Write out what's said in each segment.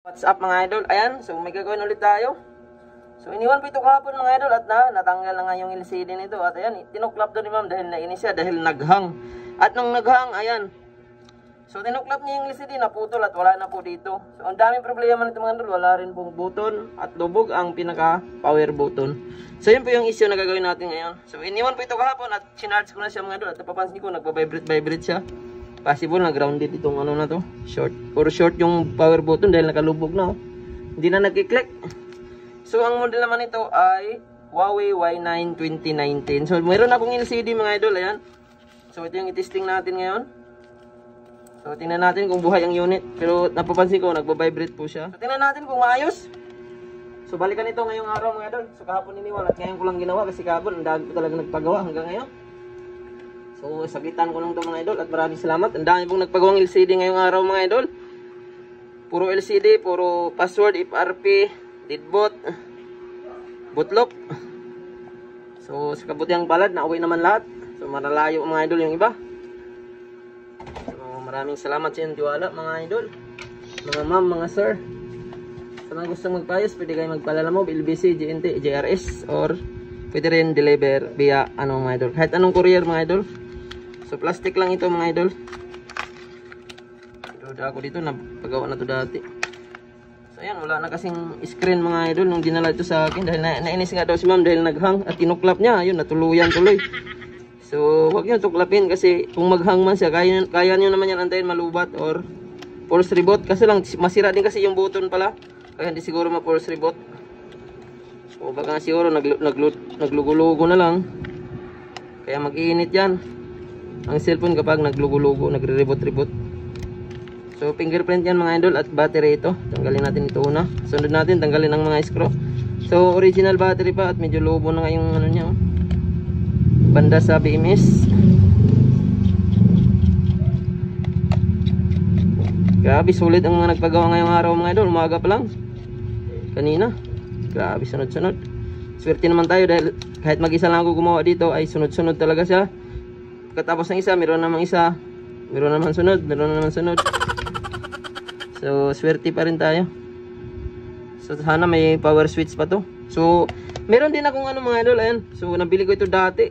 What's up mga idol? Ayan, so may gagawin ulit tayo. So iniwan ko ito kahapon mga idol at natanggal na nga yung LCD nito. At ayan, tinuklap doon ni ma'am dahil nainis siya dahil naghang. At nung naghang, ayan. So tinuklap niya yung LCD, naputol at wala na po dito. So ang daming problema nito mga idol, wala rin pong button at lubog ang pinaka power button. So yun po yung issue na gagawin natin ngayon. So iniwan ko ito kahapon at sinarge ko na siya mga idol. At napapansin ko nagpa-vibrate siya. Possible na grounded itong ano na to, short yung power button dahil nakalubog na, oh. Hindi na nagki-click. So ang model naman ito ay Huawei Y9 2019. So mayroon akong LCD mga idol, ayan. So ito yung i-testing natin ngayon. So tingnan natin kung buhay ang unit, pero napapansin ko nagba-vibrate po siya. So tingnan natin kung maayos. So balikan ito ngayong araw mga idol. So kahapon iniwan at ngayon ko lang ginawa kasi kahapon ang dami ko talaga nagpagawa hanggang ngayon. So, sagitan ko lang ito mga idol at maraming salamat. Ang dami pong nagpagawang LCD ngayong araw mga idol. Puro LCD, puro password, FRP, deadboot, bootlock. So, sa kabutiang palad, nauwi naman lahat. So, maralayo mga idol yung iba. So, maraming salamat sa inyong tiwala mga idol. Mga ma'am, mga sir. Sa mga gustong magpayos, pwede kayo magpalala mo, LBC, GNT, JRS, or pwede rin deliver via mga idol. Kahit anong courier mga idol. So plastic lang ito mga idol. Pero ako dito napagawa na to dati. So ayan, wala na kasing screen mga idol nung dinala ito sa akin dahil nainis nga daw si ma'am dahil naghang at tinuklap niya. Ayun, natuluyan tuloy. So huwag niyo tuklapin kasi kung maghang man siya, kaya niyo naman yan antayin malubat or force reboot. Kasi lang masira din kasi yung button pala. Kaya hindi siguro ma-force reboot. So baka nga siguro naglugulugo na lang. Kaya mag-iinit yan ang cellphone kapag naglugo-lugo, nagre-reboot. So fingerprint yan mga idol at battery ito. Tanggalin natin ito una. Sunod natin tanggalin ang mga screw. So original battery pa at medyo lobo na nga yung niya, oh. Banda sa BMS. Grabe sulit ang mga nagpagawa ngayong araw mga idol. Umaga pa lang. Kanina. Grabe sunod-sunod. Swerte naman tayo dahil kahit mag-isa lang ako gumawa dito ay sunod-sunod talaga siya. Pagkatapos ng isa, meron namang isa. Meron naman sunod. So, swerte pa rin tayo. So, sana may power switch pa to. So, meron din akong mga idol. Ayan. So, nabili ko ito dati.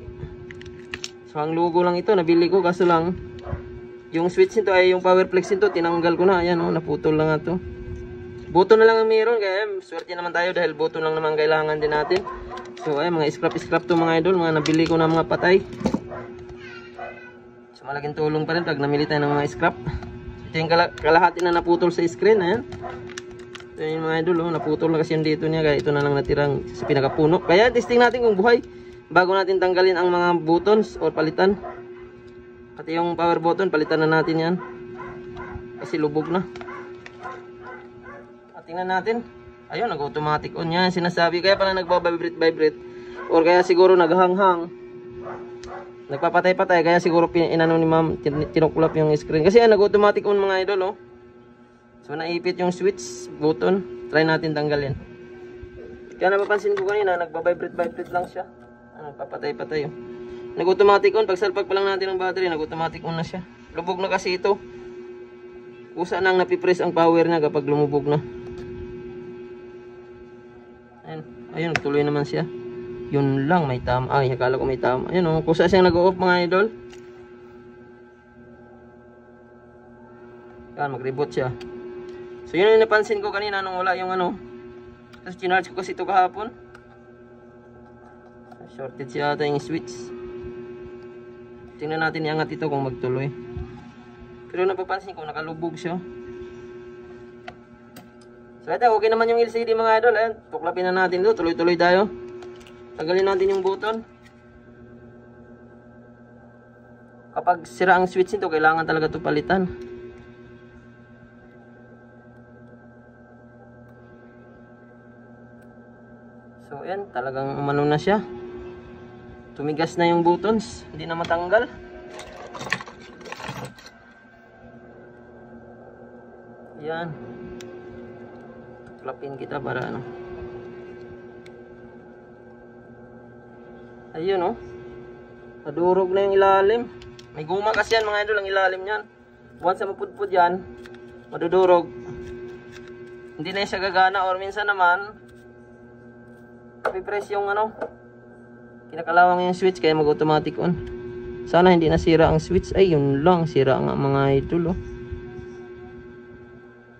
So, ang logo lang ito. Nabili ko. Kaso lang, yung switch nito ay yung power flex nito. Tinanggal ko na. Ayan, naputol lang nga to. Button na lang ang meron. Kaya, swerte naman tayo dahil button lang naman kailangan din natin. So, ayan, mga scrap to mga idol. Mga nabili ko na mga patay. So malaking tulong pa rin pag namili tayo ng mga scrap. Ito yung kalahati na naputol sa screen. Ayan. Ito yung mga idol, oh, naputol na kasi yung dito niya. Kaya ito na lang natirang sa pinakapuno. Kaya testing natin kung buhay bago natin tanggalin ang mga buttons o palitan. Pati yung power button palitan na natin yan kasi lubog na. At tingnan natin. Ayun, nag-automatic on yan. Sinasabi kaya pala nagbabibrate or kaya siguro naghanghang, nagpapatay-patay, kaya siguro inano ni ma'am, tinuklap yung screen. Kasi nag-automatic on mga idol, oh. So naipit yung switch button. Try natin tanggalin. Kaya napapansin ko kanina, nagbabibrate lang siya. Nagpapatay-patay, oh. Nag-automatic on, pag salpag pa lang natin ng battery, nag-automatic on na siya. Lubog na kasi ito. Kusa nang napipress ang power niya kapag lumubog na. Ayun, tuloy naman siya. Yun lang, may tama. Ay, akala ko may tama. Ayun, kusa siyang nag-off mga idol. Yan, mag-reboot siya. So yun yung napansin ko kanina nung wala yung Tapos chinarge ko kasi ito kahapon. Shorted siya ata yung switch. Tingnan natin iangat ito kung magtuloy. Pero napapansin ko nakalubog siya. So ito, okay naman yung LCD mga idol. Ayan, tuklapin na natin ito. Tuloy-tuloy tayo. Tanggalin natin yung button. Kapag sira ang switch nito, kailangan talaga ito palitan. So ayan, talagang umano na siya. Tumigas na yung buttons, hindi na matanggal. Yan. Tuklapin kita para ayun, oh. Nadurog na yung ilalim. May guma kasi yan mga idol, ang ilalim yan. Once na mapudpud yan, madudurog. hindi na siya gagana, or minsan naman pipress yung ano, kinakalawang yung switch kaya mag-automatic on. Sana hindi nasira ang switch. Ay, yun lang, sira nga mga idol, oh.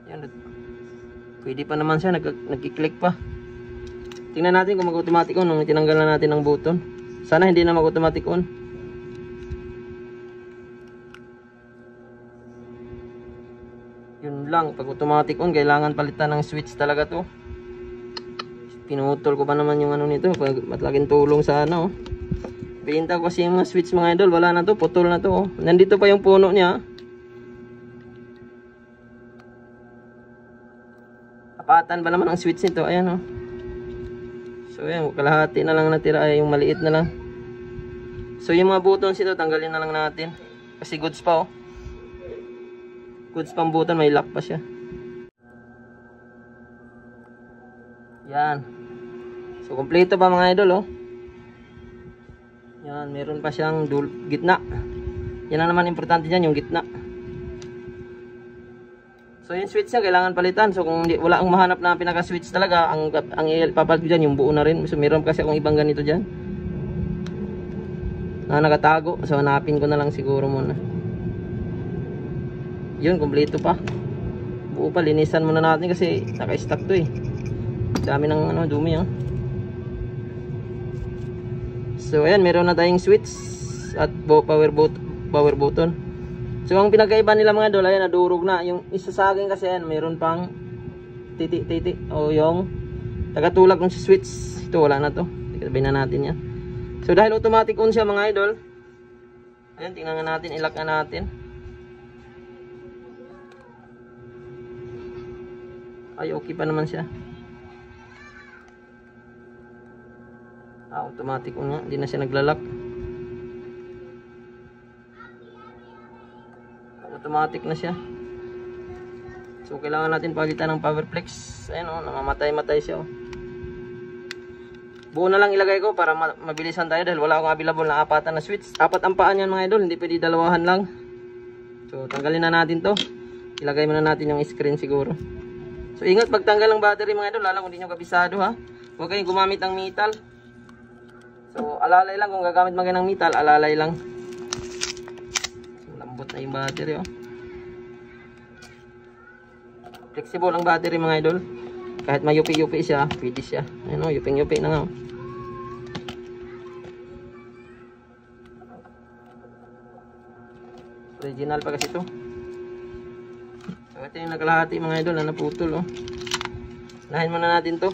Yan, pwede pa naman siya, nagki-click pa. Tingnan natin kung mag-automatic on nung tinanggal na natin ang button. Sana hindi na mag-automatic on. Yun lang, pag automatic on kailangan palitan ng switch talaga to. Pinutol ko pa naman yung ano nito, pag matlaking tulong sa ano, oh. Pinta ko kasi yung mga switch mga idol, wala na to, putol na to, oh. Nandito pa yung puno niya. Apatan ba naman ang switch nito, ayan, oh. So ayan, kalahati na lang natira, ay yung maliit na lang. So yung mga buttons ito, tanggalin na lang natin. Kasi goods pa, oh. Goods pang button, may lock pa siya. Yan. So kompleto pa mga idol, oh. Yan, meron pa siyang gitna. Yan ang naman importante dyan, yung gitna. So yung switch niya kailangan palitan. So kung wala ang mahanap na pinaka-switch talaga, ang ipapalit ko dyan, yung buo na rin. So meron kasi akong ibang ganito dyan na nakatago. So hanapin ko na lang siguro muna. Yun, kompleto pa. Buo pa, linisan muna natin kasi naka-stack to, eh. Dami ng ano, dumi, oh. So ayan, meron na tayong switch at power button. So ang pinagkaiba nila mga idol, ayan, nadurog na. Yung isa sa akin kasi ayan, meron pang titi o yung tagatulak ng switch. Ito wala na to. Ikabay na natin yan. So dahil automatic on siya mga idol, ayan, tingnan nga natin, ilock na natin. Ay, okay pa naman siya. Automatic on nga, hindi na siya naglalak. Automatic na siya. So kailangan natin palitan ng power flex. Ayan, oh, namamatay-matay siya, oh. Buo na lang ilagay ko para mabilisan tayo dahil wala akong available na apatan na switch. Apat ang paan yan mga idol, hindi pwede dalawahan lang. So tanggalin na natin to. Ilagay muna natin yung screen siguro. So ingat pagtanggal ng battery mga idol, lalo kung hindi nyo kabisado, ha. Huwag kayong gumamit ng metal. So alalay lang, kung gagamit mga ng metal, alalay lang. So, lambot na yung battery, oh. Flexible ang battery mga idol. Kahit mayupi-yupi siya, pwede siya. Ayun, oh, yuping-yupi na nga, oh. Original pa kasi ito. So ito yung nakalahati mga idol na naputol, oh. Lahin muna natin to.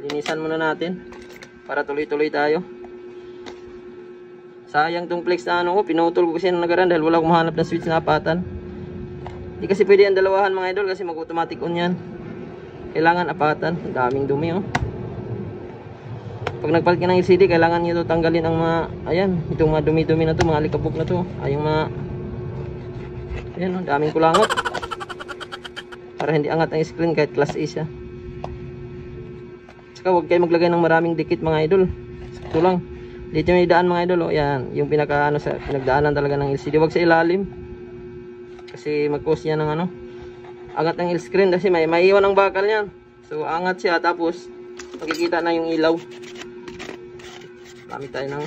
Linisan muna natin para tuloy-tuloy tayo. Sayang tong flex na ano ko, pinutol ko kasi nung nagaraan dahil wala akong mahanap ng switch na apatan. Hindi kasi pwede ang dalawahan mga idol kasi mag-automatic on yan. Kailangan apatan. Ang daming dumi, oh. Pag nagpalit ka ng LCD, kailangan nyo tanggalin ang mga, ayan, itong mga dumi-dumi na to, mga alikabok na to. Ay, yung mga, ayan, oh, daming kulangot. Para hindi angat ang screen kahit class A siya. Saka huwag kayo maglagay ng maraming dikit mga idol. Ito lang. Dito may daan mga idol, oh. Yan, yung pinaka, ano, sa pinagdaanan talaga ng LCD. Huwag sa ilalim. Kasi mag-cause yan ng ano, angat ng screen kasi may maiwan ang bakal niyan. So angat siya tapos makikita na yung ilaw. Gamit tayo ng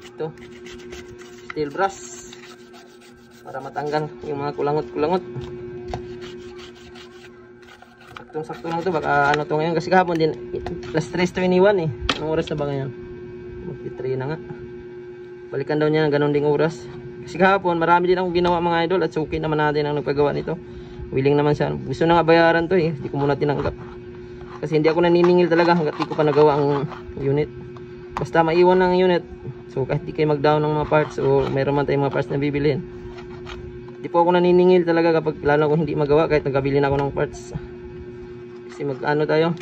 ito, steel brush para matanggal yung mga kulangot-kulangot. Saktong-sakto lang to, baka ano to ngayon kasi kahapon din plus 3:21 eh. Anong oras na ba ngayon? Mag-3 na nga. Balikan daw niya ng ganun ding oras. Kasi kahapon, marami din akong ginawa mga idol at suki naman natin ang nagpagawa nito. Willing naman siya. Gusto na nga bayaran to, eh. Hindi ko muna tinanggap. Kasi hindi ako naniningil talaga hanggat di ko pa nagawa ang unit. Basta maiwan ng unit. So kahit di kayo mag-down ng mga parts o mayroon man tayong mga parts na bibilihin. Hindi po ako naniningil talaga kapag lalo kung hindi magawa kahit nagkabili na ako ng parts. Kasi mag-ano tayo.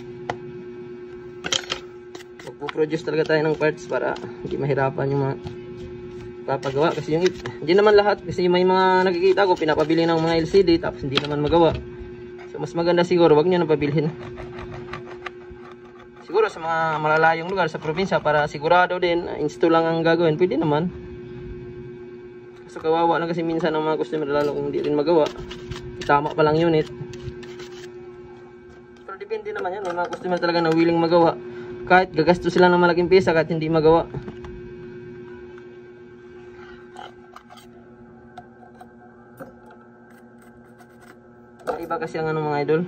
Magpo-produce talaga tayo ng parts para hindi mahirapan yung mga papagawa kasi yung hindi naman lahat kasi may mga nakikita ko pinapabili ng mga LCD tapos hindi naman magawa. So mas maganda siguro wag niyo nang pabilhin. Siguro sa mga malalayong lugar sa probinsya para sigurado din install lang ang gagawin, pwede naman. So kawawa na kasi minsan ang mga customer lalo kung hindi rin magawa. tama pa lang unit. Pero depende naman yan, may mga customer talaga na willing magawa kahit gagastos sila ng malaking pesa kahit hindi magawa. Iba kasi ang mga idol.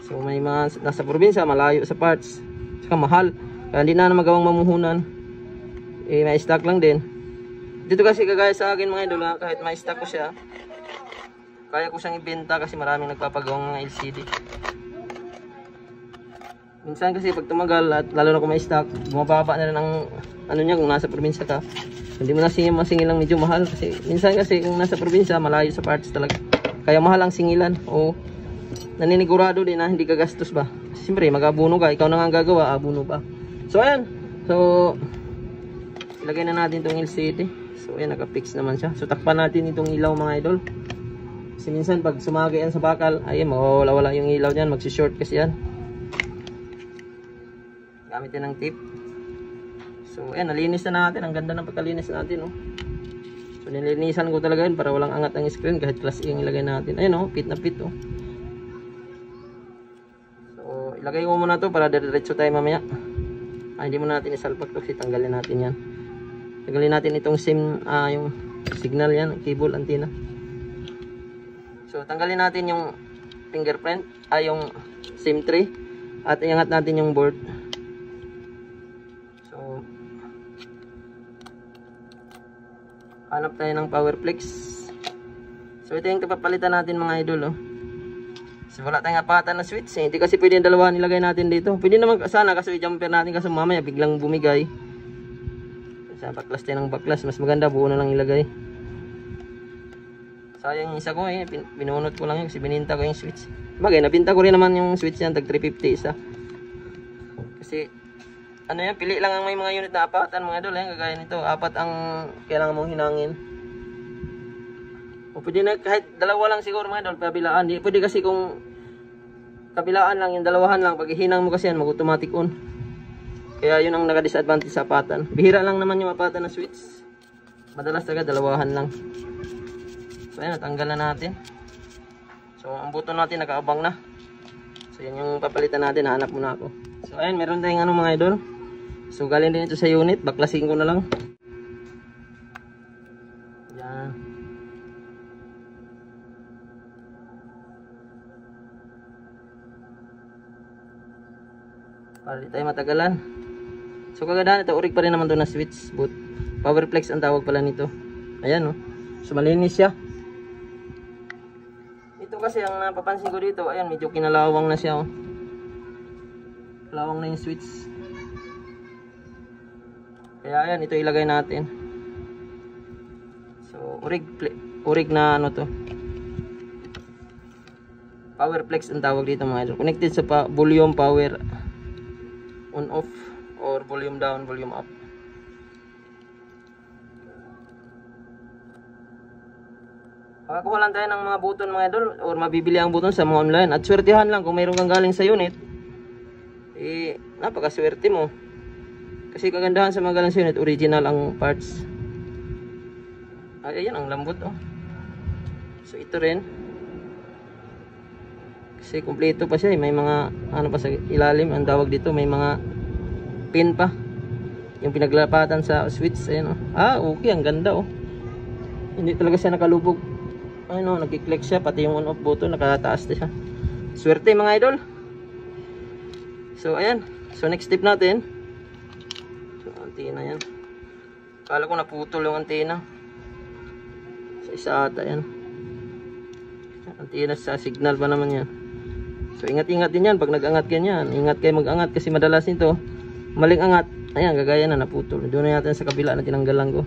So may mga nasa probinsya, malayo sa parts, saka mahal, kaya hindi na magawang mamuhunan. May stock lang din. Dito kasi kagaya sa akin mga idol, kahit may stock ko siya, kaya ko siyang ibenta kasi maraming nagpapagawang mga LCD. Minsan kasi pag tumagal at lalo na kung may stock, bumababa na rin ang ano niya kung nasa probinsya ka. Hindi mo na masingil lang, medyo mahal kasi minsan kasi kung nasa probinsya, malayo sa parts talaga. Kaya mahal ang singilan o naninigurado din na hindi ka gastos ba. Siyempre mag-abuno ka, ikaw na nga gagawa, abuno pa. So ayan, so ilagay na natin itong LCD. So ayan, naka-fix naman siya. So takpan natin itong ilaw mga idol. Kasi minsan pag sumagay yan sa bakal, ayun, mawawala-wala yung ilaw dyan, magsi-short kasi yan. Gamitin ng tip. So ayan, nalinis na natin. Ang ganda ng pagkalinis natin, oh. So nilinisan ko talaga yun para walang angat ang screen kahit class A yung ilagay natin. Ayun, oh, fit na fit, oh. So ilagay ko muna to para diretso tayo mamaya. Hindi muna natin isalpak to kasi tanggalin natin yan. Tanggalin natin itong SIM, yung signal yan, cable, antenna. So tanggalin natin yung fingerprint, yung SIM tray, at iangat natin yung board. So hanap tayo ng power flex. So ito yung kapapalitan natin mga idol, oh. So wala tayong apatan na switch, eh. Hindi kasi pwede yung dalawa nilagay natin dito. Pwede naman sana kasi i-jumper natin kasi mamaya biglang bumigay. Sa baklas tayo ng baklas, mas maganda buo na lang ilagay. Sayang yung isa ko, eh, binunot ko lang yun kasi bininta ko yung switch. Bagay, nabinta ko rin naman yung switch yan, tag 350 isa. Kasi ano yan, pili lang ang may mga unit na apatan mga idol, eh. Kagaya nito, apat ang kailangan mong hinangin. O pwede na kahit dalawa lang siguro mga idol, kabilaan. Di pwede kasi kung kabilaan lang, yung dalawahan lang, pag hinang mo kasi yan, mag-automatic on. Kaya yun ang naka-disadvantage sa apatan. Bihira lang naman yung apatan na switch. Madalas talaga dalawahan lang. So ayan, natanggal na natin. So ang buto natin nakaabang na. So yan yung papalitan natin, hanap muna ako. So ayan, meron tayong ano mga idol. So galing din ito sa unit, baklasin ko na lang. Yan. Para di tayo matagalan. So kagandahan ito, urig pa rin naman to na switch boot. Power flex ang tawag pala nito. Ayan, oh. So malinis siya. Ito kasi ang napapansin ko dito, ayan, medyo kinalawang na siya, oh. Lawang na yung switch. Kaya ayan, ito ilagay natin. So urig na ano to. Power flex ang tawag dito mga idol. Connected sa volume power on off or volume down, volume up. Makakuha lang tayo ng mga button mga idol or mabibili ang button sa mga online. At swertihan lang kung mayroon kang galing sa unit. Eh, napakaswerte mo. Kasi kagandahan sa mga galing sa unit, original ang parts. Ay, ayan, ang lambot, oh. So ito rin. Kasi kumpleto pa siya, eh. May mga ano pa sa ilalim, ang tawag dito, may mga pin pa. Yung pinaglapatan sa switch, ayan, oh. Okay, ang ganda, oh. Hindi talaga siya nakalubog. Ayun, oh, nagki-click siya, pati yung on off button nakataas na siya. Swerte mga idol. So ayan, so next step natin. So antena yan. Kala ko naputol yung antena. Sa isa ata yan. Antena sa signal pa naman yan. So ingat-ingat din yan pag nag-angat ganyan. Ingat kayo mag-angat kasi madalas nito maling angat. Ayan, gagaya na naputol. Doon na natin sa kabila na tinanggalan ko.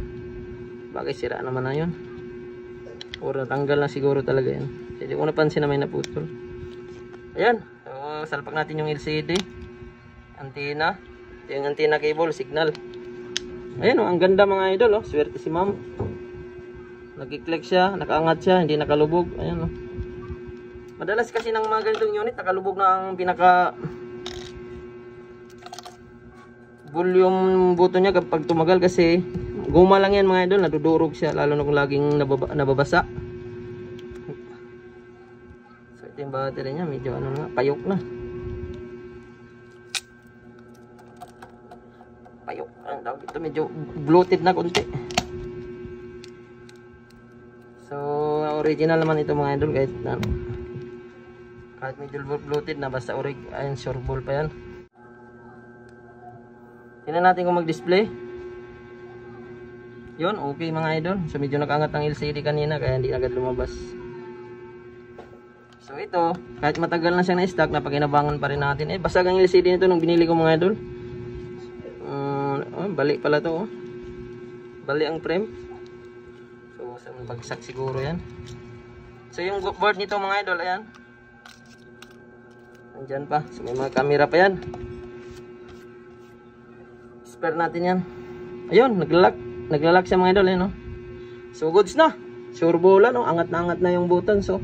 Bagay sira naman na yun. O natanggal na siguro talaga yan. Hindi ko napansin na may naputol. Ayan. So salpak natin yung LCD. Antena. Yung antena cable, signal. Ayan, oh, ang ganda mga idol, oh. Swerte si ma'am. Nag-click siya, nakaangat siya, hindi nakalubog. Ayan, oh. Madalas kasi ng mga ganitong unit, nakalubog na ang pinaka volume button niya kapag tumagal kasi guma lang yan mga idol, nadudurog siya lalo na kung laging nababasa. So ito yung battery niya, medyo ano na, payok na. Payok, ang tawag ito, medyo bloated na konti. So original naman ito mga idol, kahit medyo bloated na, basta ayun, sure ball pa yan. Tingnan natin kung mag-display. Yun, okay mga idol. So medyo nakaangat ang LCD kanina kaya hindi agad lumabas. So ito, kahit matagal na siya na-stock, napakinabangan pa rin natin. Basag ang LCD nito nung binili ko mga idol. Bali pala to. Bali ang frame. So bagsak siguro yan. So yung board nito mga idol, ayan. Andyan pa. So may mga camera pa yan. Spare natin yan. Ayun, naglalak siya mga idol, no? So goods na. Sure bola, no? Angat na yung button. So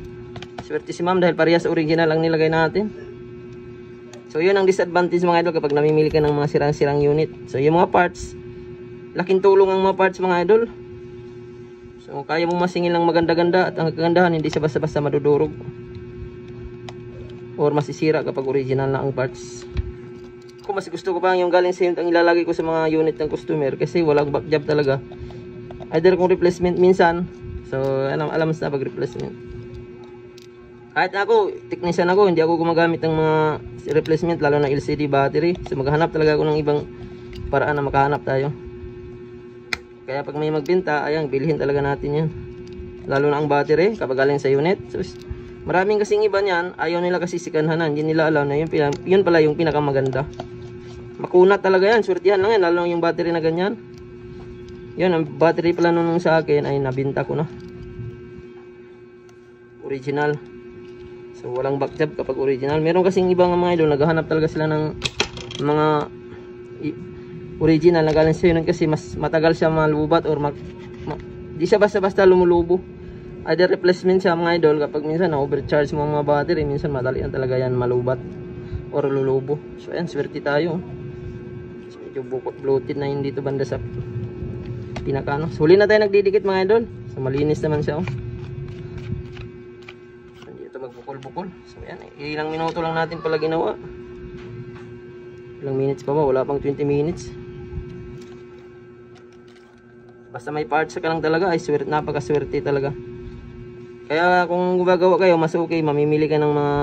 swerte si ma'am dahil parehas original ang nilagay natin. So yun ang disadvantage mga idol kapag namimili ka ng mga sirang-sirang unit. So yung mga parts, laking tulong ang mga parts mga idol. So kaya mo masingil ng maganda-ganda at ang kagandahan hindi siya basta-basta madudurog or masisira kapag original na ang parts. Kung mas gusto ko pa yung galing sa unit ang ilalagay ko sa mga unit ng customer kasi walang back job talaga. Either kung replacement minsan, so alam na pag replacement. Kahit ako, technician ako, hindi ako gumagamit ng mga replacement lalo na LCD battery. So maghanap talaga ako ng ibang paraan na makahanap tayo. Kaya pag may magbenta, ayan, bilhin talaga natin yan. Lalo na ang battery kapag galing sa unit. So maraming kasing iba niyan, ayaw nila kasi sikanhanan. Hindi nila alam na yun pala yung pinakamaganda. Makunat talaga yan, swertihan lang yan, lalo yung battery na ganyan. Yun, ang battery pala nung sa akin ay nabinta ko na. Original. So walang back job kapag original. Meron kasing ibang mga idol, naghahanap talaga sila ng mga original na galing sa unit kasi mas matagal siya malubat or di siya basta-basta lumulubo. Either replacement siya mga idol kapag minsan na-overcharge mo ang mga battery, minsan madali na talaga yan malubat or lulubo. So ayan, swerte tayo. So, medyo bukot bloated na yun dito banda sa pinakano. So huli na tayo nagdidikit mga idol. So malinis naman siya. Dito magbukol-bukol. So ayan, ilang minuto lang natin pala ginawa. Ilang minutes pa ba? Wala pang 20 minutes. Basta may parts ka lang talaga ay napakaswerte talaga. Kaya kung gumagawa kayo, mas okay, mamimili ka ng mga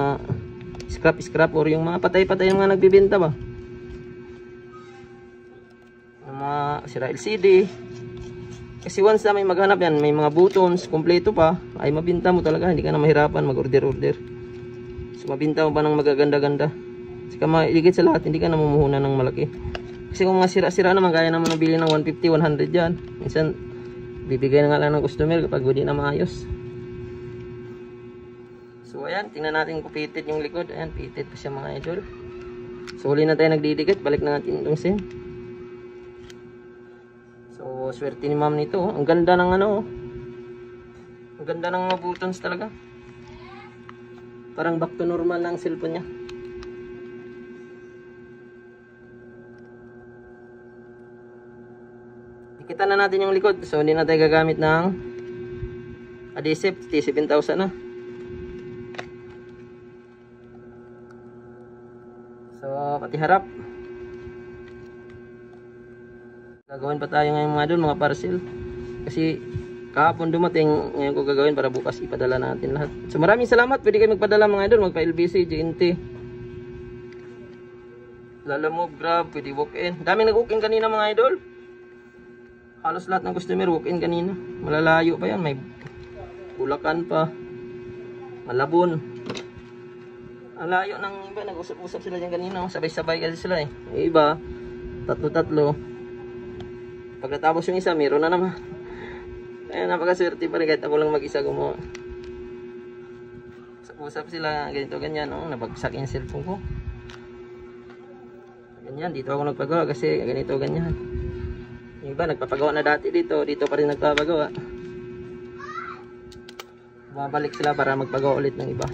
scrap or yung mga patay-patay yung mga nagbibenta ba. Yung mga sira LCD. Kasi once na may maghanap yan, may mga buttons, kompleto pa, ay mabinta mo talaga, hindi ka na mahirapan mag-order. So mabinta mo pa ng magaganda-ganda. Saka mailigit sa lahat, hindi ka na mumuhunan ng malaki. Kasi kung mga sira-sira naman, kaya naman nabili ng 150, 100 yan. Minsan, bibigay na nga lang ng customer kapag hindi na maayos. So ayan, tingnan natin kung pitted yung likod. Ayan, pitted pa siya mga idol. So huli na tayo nagdidikit, balik na natin itong sim. So swerte ni ma'am nito. Ang ganda ng ano. Ang ganda ng mga buttons talaga. Parang back to normal na ang cellphone niya. Kita na natin yung likod. So hindi na tayo gagamit ng adhesive. T7000 na. So pati harap. Gagawin pa tayo ngayon mga parcel. Kasi kahapon dumating, ngayon ko gagawin para bukas ipadala natin lahat. So maraming salamat. Pwede kayo magpadala mga idol. Magpa LBC, GNT, Lalamove, Grab, pwede walk-in. Daming nag-walk-in kanina mga idol. Halos lahat ng customer walk-in kanina. Malalayo pa yan. May Bulacan pa, Malabon. Ang layo ng iba. Nag-usap-usap sila dyan kanina. Sabay-sabay kasi sila eh. Yung iba, tatlo-tatlo. Pag natapos yung isa, meron na naman. Kaya napakaswerte pa rin kahit ako lang mag-isa gumawa. Usap sila ganito ganyan, no? Nabagsak yung cellphone ko. Ganyan, dito ako nagpagawa kasi ganito ganyan. Yung iba nagpapagawa na dati dito pa rin nagpapagawa. Bumabalik sila para magpagawa ulit ng iba.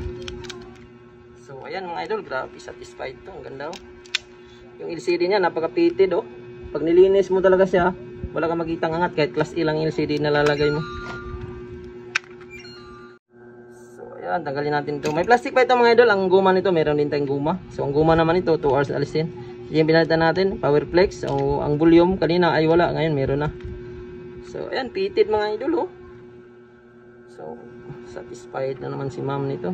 So ayan mga idol, grabe satisfied to, ang ganda oh. Yung LCD niya napaka-pitted oh. Pag nilinis mo talaga siya, wala kang makitang angat kahit class A lang LCD na lalagay mo. So Ayan, tanggalin natin ito. May plastic pa ito mga idol. Ang guma nito, meron din tayong guma. So, ang guma naman ito, 2 hours alisin. Yung pinalitan natin, power flex. So, ang volume kanina ay wala. Ngayon, meron na. So, ayan, pitted mga idol, oh. So, satisfied na naman si ma'am nito.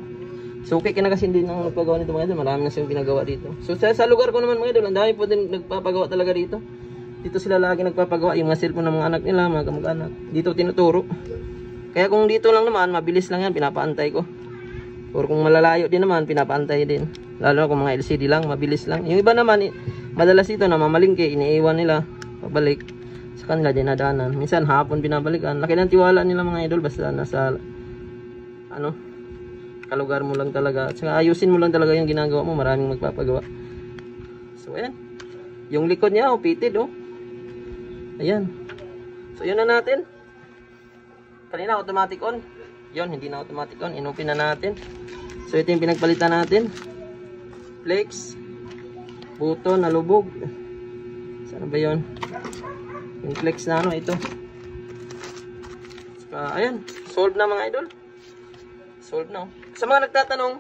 So, okay na kasi din ang nagpagawa nito mga idol. Marami na siyang pinagawa dito. So, sa lugar ko naman mga idol, ang dami po din nagpapagawa talaga dito. Dito sila lagi nagpapagawa. Yung mga cellphone ng mga anak nila, mga kamag-anak. Dito tinuturo. Kaya kung dito lang naman, mabilis lang yan, pinapaantay ko. Or kung malalayo din naman, pinapaantay din. Lalo kung mga LCD lang, mabilis lang. Yung iba naman, madalas ito na mamalingke, iniiwan nila, pabalik. Sa kanila dinadanan. Minsan hapon binabalikan. Laki ng tiwala nila mga idol, basta nasa, kalugar mo lang talaga. At saka ayusin mo lang talaga yung ginagawa mo, maraming magpapagawa. So, ayan. Yung likod niya, pitted, oh. Ayan. So, yun na natin. Kanina automatic on. Yun, hindi na automatic on. Inopen na natin. So, ito yung pinagpalitan natin. Flex. Buto, nalubog. Saan ba yun? Yung flex na ito. Saka, ayan. Solved na mga idol. Solved na. Sa mga nagtatanong,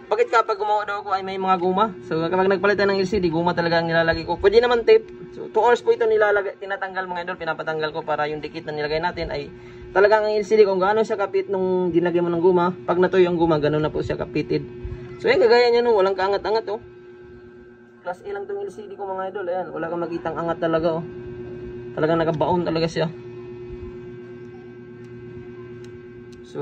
bakit kapag gumawa daw ako ay may mga guma? So, kapag nagpalitan ng LCD, guma talaga ang nilalagay ko. Pwede naman tape. So, 2 hours po ito nilalagay, tinatanggal mga idol, pinapatanggal ko para yung dikit na nilagay natin ay talagang ang LCD kung gaano siya kapit nung dinagyan mo ng guma. Pag natuyo ang guma, ganoon na po siya kapited. So, yan, kagaya niya no, walang kaangat-angat oh. Class A lang itong LCD ko mga idol. Ayan, wala kang makitang angat talaga oh. Talagang nakabaon talaga siya. So,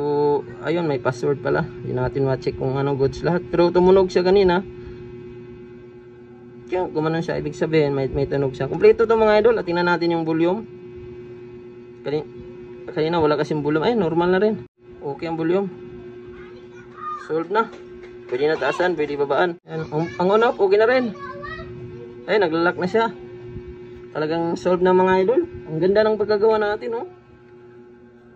ayun, may password pala. Hindi natin ma-check kung ano goods lahat. Pero tumunog siya kanina. Kaya gumanon siya, ibig sabihin may tunog siya. Kompleto to mga idol. At tingnan natin yung volume. Kanina wala kasing volume. Ay, normal na rin. Okay ang volume. Solved na. Pwede na taasan, pwede babaan. Ayan, ang on off, okay na rin. Ay, naglalak na siya. Talagang solved na mga idol. Ang ganda ng pagkagawa natin, oh.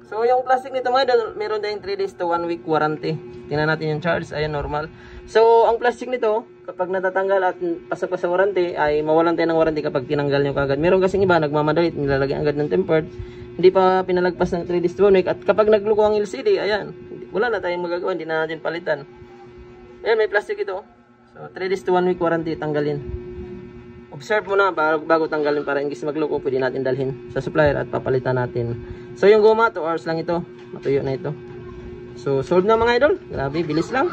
So, yung plastic nito mga idol, meron tayong 3 days to 1 week warranty. Tingnan natin yung charge. Ayan, normal. So, ang plastic nito, kapag natatanggal at pasok pa sa warranty, ay mawalan tayo ng warranty kapag tinanggal nyo kagad. Meron kasing iba, nagmamadali, nilalagay agad ng tempered. Hindi pa pinalagpas ng 3 days to 1 week. At kapag nagluko ang LCD, ayan, wala na tayong magagawa, hindi na natin palitan. Ayan, may plastic ito. So, 3 days to 1 week warranty, tanggalin. Observe mo na bago tanggalin para in case magluko, pwede natin dalhin sa supplier at papalitan natin. So, yung goma, 2 hours lang ito. Matuyo na ito. So, solved na mga idol. Grabe, bilis lang.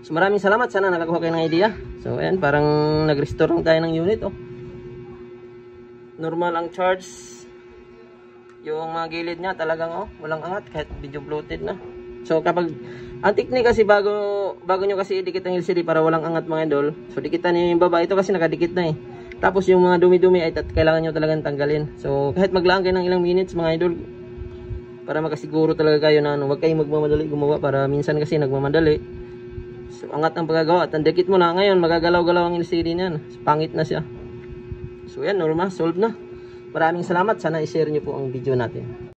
So, maraming salamat. Sana nakakuha kayo ng idea. So, ayan, parang nag-restore lang tayo ng unit, oh. Normal ang charge. Yung mga gilid niya, talagang, oh, walang angat. Kahit video bloated na. So, kapag, ang technique kasi bago nyo kasi idikit ang LCD para walang angat mga idol. So, dikitan nyo yung baba. Ito kasi nakadikit na eh. Tapos yung mga dumi-dumi ay kailangan nyo talagang tanggalin. So, kahit maglaan kayo ng ilang minutes mga idol, para makasiguro talaga kayo na huwag kayong magmamadali gumawa para minsan kasi nagmamadali. So, angat ang pagkagawa at ang dikit mo na. Ngayon, magagalaw-galaw ang LCD niyan. Pangit na siya. So, yan, normal. Solved na. Maraming salamat. Sana i-share nyo po ang video natin.